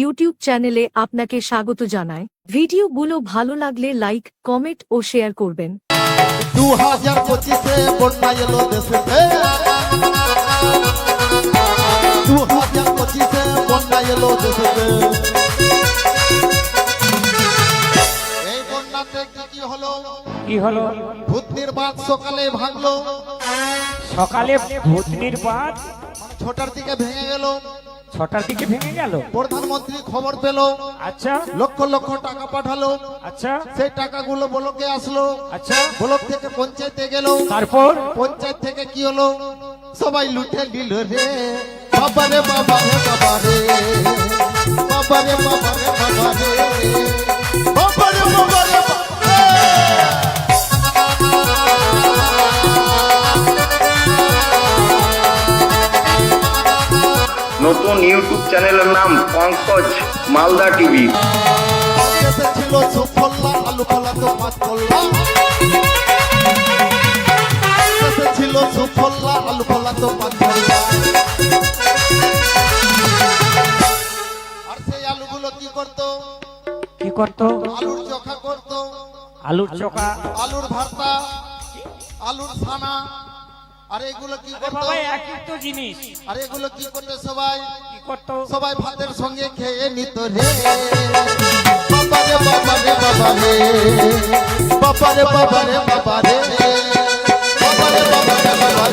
YouTube চ্যানেলে আপনাকে স্বাগত জানায়। ভিডিওগুলো ভালো লাগলে লাইক, কমেন্ট ও শেয়ার করবেন। 2025-এ বন্যা এলো দেশেতে, 2025-এ বন্যা এলো দেশেতে। এই বন্যাতে কি হলো? কি হলো? ভূতনির বাঁধ সকালে ভাঙলো। সকালে ভূতনির বাঁধ মানে 6টার দিকে ভেঙে গেল। 6টার দিকে ভেঙে গেল। প্রধানমন্ত্রী খবর পেল, আচ্ছা লক্ষ লক্ষ টাকা পাঠালো। আচ্ছা সেই টাকাগুলো ব্লকে আসলো। আচ্ছা ব্লক থেকে পঞ্চায়েতে গেল। তারপর পঞ্চায়েত থেকে কি হলো? সবাই লুটে নিল রে। বাবারে বাবারে বাবারে, বাবারে বাবারে বাবারে, বাবারে বাবারে বাবারে। নতুন ইউটিউব চ্যানেলের নাম পঙ্কজ মালদা টিভি। দেশে ছিল সুফল্লা, আলু ফলা তো মাছ ফল্লা। দেশে ছিল সুফল্লা, আলু ফলা তো মাছ ফল্লা। আর সেই আলুগুলো কি করতো? কি করতো? আলুর চোখা করতো, আলুর চোখা, আলুর ভর্তা, আলুর ছানা। আর এগুলো কি করতো? বাবা একই তো জিনিস। আর এগুলো কি করতো? সবাই কি করতো? সবাই ভাতের সঙ্গে খেয়ে নিত রে। বাবারে বাবারে বাবারে, বাবারে বাবারে বাবারে, বাবারে বাবারে বাবারে।